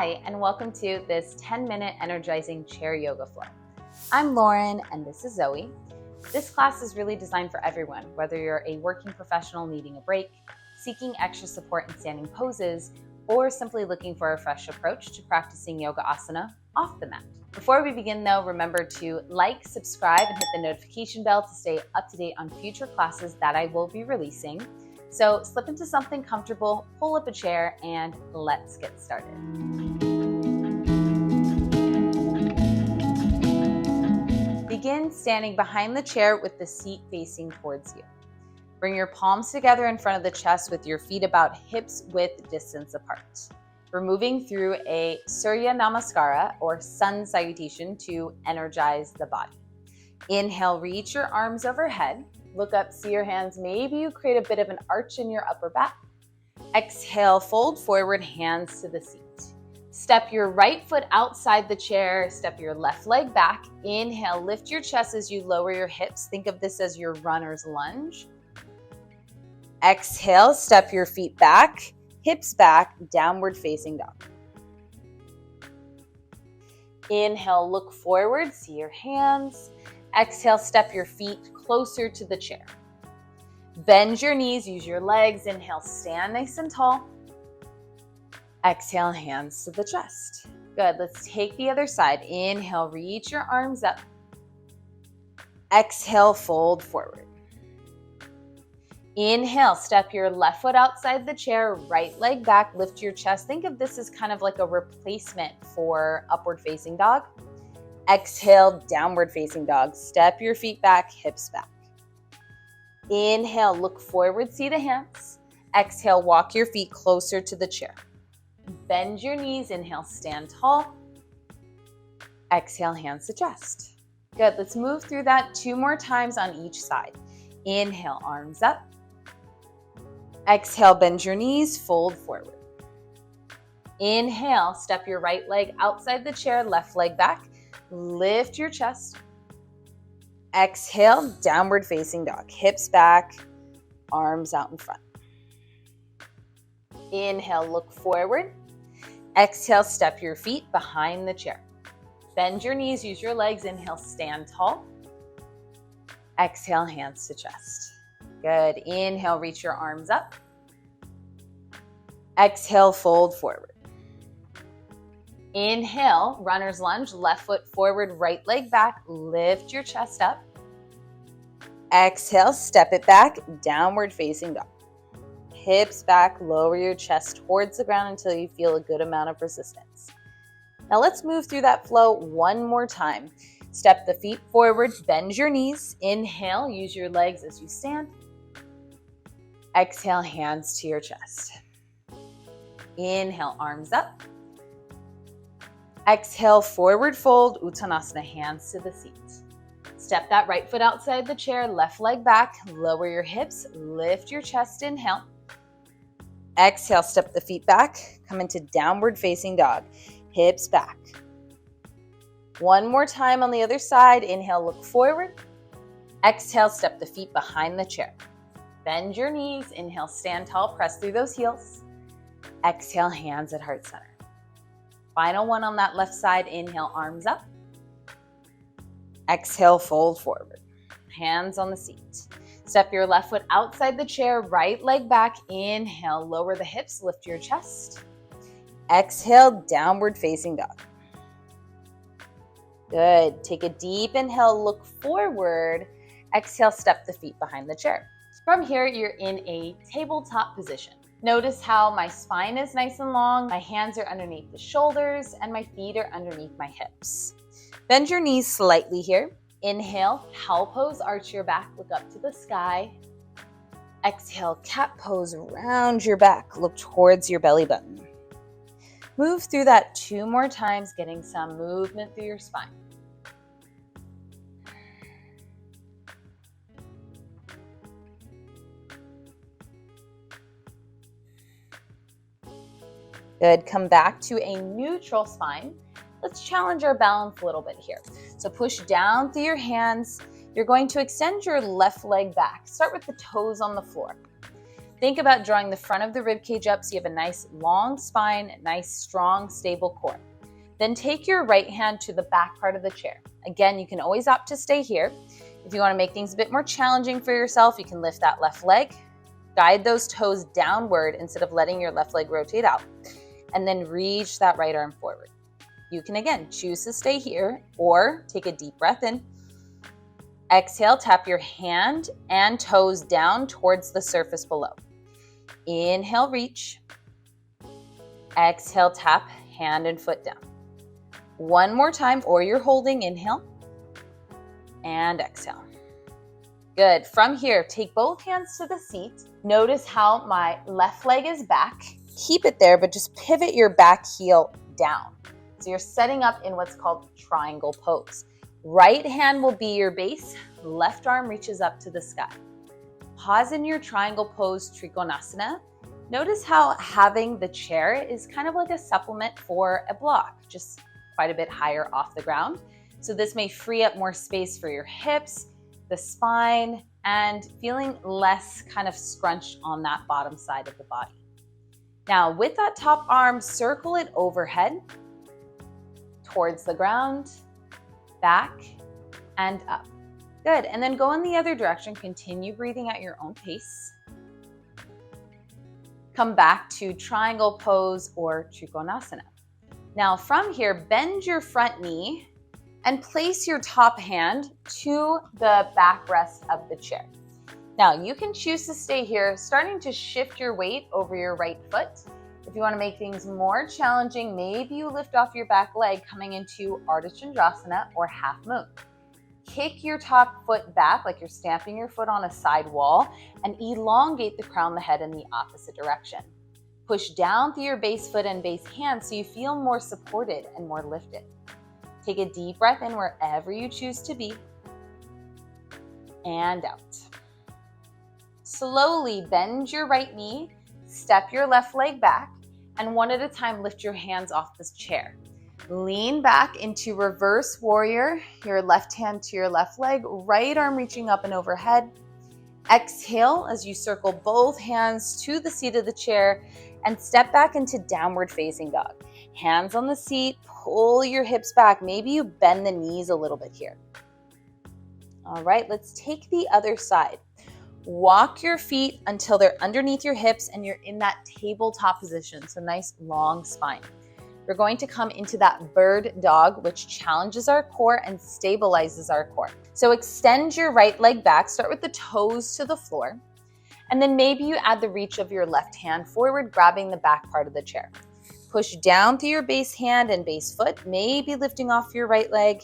Hi, and welcome to this 10-minute energizing chair yoga flow. I'm Lauren, and this is Zoe. This class is really designed for everyone, whether you're a working professional needing a break, seeking extra support in standing poses, or simply looking for a fresh approach to practicing yoga asana off the mat. Before we begin though, remember to like, subscribe, and hit the notification bell to stay up to date on future classes that I will be releasing. So slip into something comfortable, pull up a chair, and let's get started. Begin standing behind the chair with the seat facing towards you. Bring your palms together in front of the chest with your feet about hips width distance apart. We're moving through a Surya Namaskara or sun salutation to energize the body. Inhale, reach your arms overhead. Look up, see your hands. Maybe you create a bit of an arch in your upper back. Exhale, fold forward, hands to the seat. Step your right foot outside the chair. Step your left leg back. Inhale, lift your chest as you lower your hips. Think of this as your runner's lunge. Exhale, step your feet back, hips back, downward facing dog. Inhale, look forward, see your hands. Exhale, step your feet closer to the chair. Bend your knees, use your legs. Inhale, stand nice and tall. Exhale, hands to the chest. Good, let's take the other side. Inhale, reach your arms up. Exhale, fold forward. Inhale, step your left foot outside the chair, right leg back, lift your chest. Think of this as kind of like a replacement for upward facing dog. Exhale, downward facing dog. Step your feet back, hips back. Inhale, look forward, see the hands. Exhale, walk your feet closer to the chair. Bend your knees, inhale, stand tall. Exhale, hands to chest. Good, let's move through that 2 more times on each side. Inhale, arms up. Exhale, bend your knees, fold forward. Inhale, step your right leg outside the chair, left leg back. Lift your chest. Exhale, downward facing dog. Hips back, arms out in front. Inhale, look forward. Exhale, step your feet behind the chair. Bend your knees, use your legs. Inhale, stand tall. Exhale, hands to chest. Good. Inhale, reach your arms up. Exhale, fold forward. Inhale, runner's lunge, left foot forward, right leg back. Lift your chest up. Exhale, step it back, downward facing dog. Hips back, lower your chest towards the ground until you feel a good amount of resistance. Now let's move through that flow 1 more time. Step the feet forward, bend your knees. Inhale, use your legs as you stand. Exhale, hands to your chest. Inhale, arms up. Exhale, forward fold, Uttanasana, hands to the seat. Step that right foot outside the chair, left leg back, lower your hips, lift your chest, inhale. Exhale, step the feet back, come into downward facing dog, hips back. 1 more time on the other side. Inhale, look forward. Exhale, step the feet behind the chair. Bend your knees. Inhale, stand tall, press through those heels. Exhale, hands at heart center. Final one on that left side. Inhale, arms up. Exhale, fold forward. Hands on the seat. Step your left foot outside the chair, right leg back. Inhale, lower the hips, lift your chest. Exhale, downward facing dog. Good. Take a deep inhale, look forward. Exhale, step the feet behind the chair. From here, you're in a tabletop position. Notice how my spine is nice and long, my hands are underneath the shoulders, and my feet are underneath my hips. Bend your knees slightly here. Inhale, cow pose, arch your back, look up to the sky. Exhale, cat pose, round your back, look towards your belly button. Move through that 2 more times, getting some movement through your spine. Good. Come back to a neutral spine. Let's challenge our balance a little bit here. So push down through your hands. You're going to extend your left leg back. Start with the toes on the floor. Think about drawing the front of the rib cage up so you have a nice long spine, nice strong stable core. Then take your right hand to the back part of the chair. Again, you can always opt to stay here. If you want to make things a bit more challenging for yourself, you can lift that left leg, guide those toes downward instead of letting your left leg rotate out, and then reach that right arm forward. You can again choose to stay here or take a deep breath in. Exhale, tap your hand and toes down towards the surface below. Inhale, reach. Exhale, tap hand and foot down. One more time, or you're holding. Inhale and exhale. Good. From here, take both hands to the seat. Notice how my left leg is back. Keep it there, but just pivot your back heel down. So you're setting up in what's called triangle pose. Right hand will be your base, left arm reaches up to the sky. Pause in your triangle pose, Trikonasana. Notice how having the chair is kind of like a supplement for a block, just quite a bit higher off the ground. So this may free up more space for your hips, the spine, and feeling less kind of scrunched on that bottom side of the body. Now with that top arm, circle it overhead, towards the ground, back, and up. Good, and then go in the other direction. Continue breathing at your own pace. Come back to triangle pose or Trikonasana. Now from here, bend your front knee and place your top hand to the backrest of the chair. Now you can choose to stay here, starting to shift your weight over your right foot. If you want to make things more challenging, maybe you lift off your back leg coming into Ardha Chandrasana or half moon. Kick your top foot back like you're stamping your foot on a side wall and elongate the crown of the head in the opposite direction. Push down through your base foot and base hand so you feel more supported and more lifted. Take a deep breath in wherever you choose to be and out. Slowly bend your right knee, step your left leg back, and one at a time lift your hands off this chair. Lean back into reverse warrior, your left hand to your left leg, right arm reaching up and overhead. Exhale as you circle both hands to the seat of the chair and step back into downward facing dog. Hands on the seat, pull your hips back. Maybe you bend the knees a little bit here. All right, let's take the other side. Walk your feet until they're underneath your hips and you're in that tabletop position, so nice long spine. We're going to come into that bird dog, which challenges our core and stabilizes our core. So extend your right leg back, start with the toes to the floor, and then maybe you add the reach of your left hand forward, grabbing the back part of the chair. Push down through your base hand and base foot, maybe lifting off your right leg,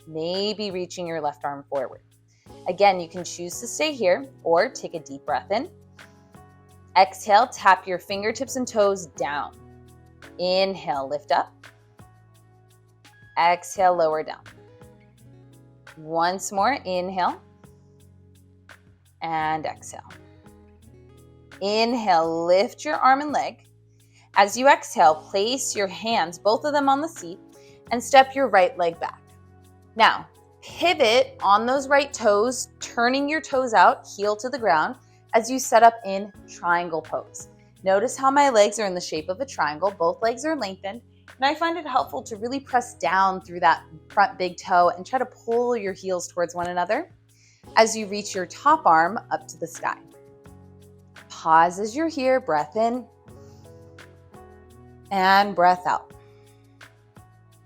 maybe reaching your left arm forward. Again, you can choose to stay here or take a deep breath in. Exhale, tap your fingertips and toes down. Inhale, lift up. Exhale, lower down. Once more, inhale and exhale. Inhale, lift your arm and leg. As you exhale, place your hands, both of them on the seat, and step your right leg back. Now, pivot on those right toes, turning your toes out, heel to the ground, as you set up in triangle pose. Notice how my legs are in the shape of a triangle. Both legs are lengthened, and I find it helpful to really press down through that front big toe and try to pull your heels towards one another as you reach your top arm up to the sky. Pause as you're here, breath in and breath out.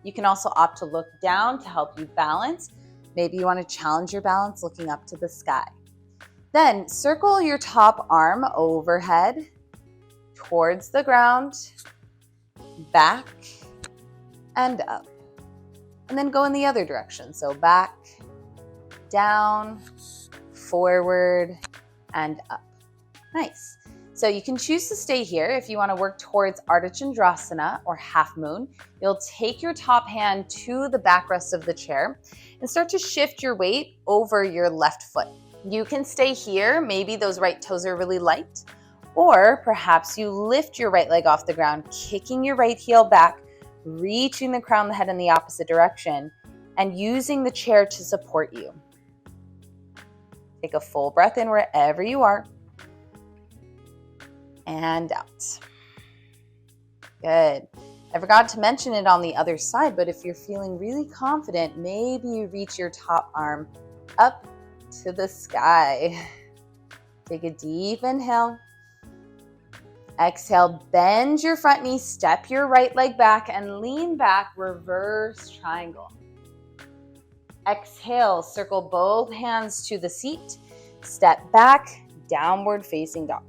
You can also opt to look down to help you balance. Maybe you want to challenge your balance looking up to the sky. Then circle your top arm overhead, towards the ground, back and up. And then go in the other direction. So back, down, forward, and up. Nice. So you can choose to stay here if you want to work towards Ardha Chandrasana or half moon. You'll take your top hand to the backrest of the chair and start to shift your weight over your left foot. You can stay here. Maybe those right toes are really light. Or perhaps you lift your right leg off the ground, kicking your right heel back, reaching the crown of the head in the opposite direction, and using the chair to support you. Take a full breath in wherever you are. and out. Good. I forgot to mention it on the other side, but if you're feeling really confident, maybe you reach your top arm up to the sky. Take a deep inhale. Exhale, bend your front knee, step your right leg back, and lean back, reverse triangle. Exhale, circle both hands to the seat, step back, downward facing dog.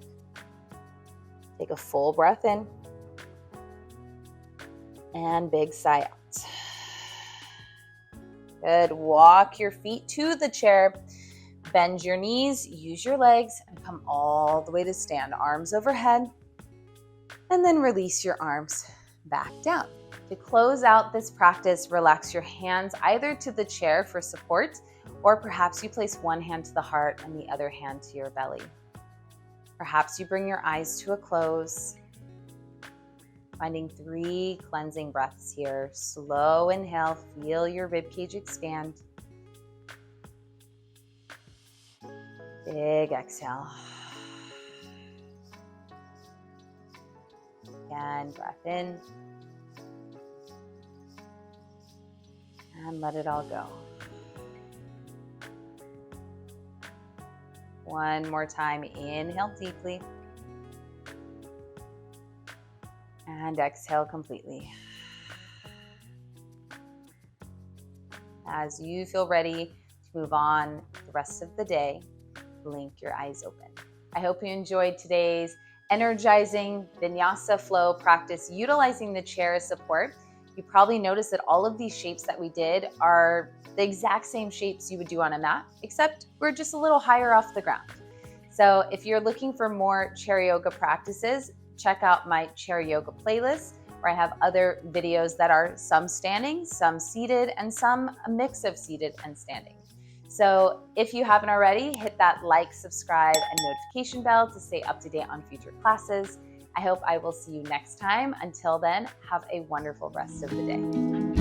Take a full breath in, and big sigh out. Good, walk your feet to the chair, bend your knees, use your legs, and come all the way to stand, arms overhead. And then release your arms back down. To close out this practice, relax your hands either to the chair for support, or perhaps you place one hand to the heart and the other hand to your belly. Perhaps you bring your eyes to a close, finding 3 cleansing breaths here. Slow inhale, feel your ribcage expand. Big exhale. And breath in. And let it all go. One more time, inhale deeply. And exhale completely. As you feel ready to move on the rest of the day, blink your eyes open. I hope you enjoyed today's energizing vinyasa flow practice utilizing the chair as support. You probably noticed that all of these shapes that we did are the exact same shapes you would do on a mat, except we're just a little higher off the ground. So if you're looking for more chair yoga practices, check out my chair yoga playlist, where I have other videos that are some standing, some seated, and some a mix of seated and standing. So if you haven't already, hit that like, subscribe, and notification bell to stay up to date on future classes. I hope I will see you next time. Until then, have a wonderful rest of the day.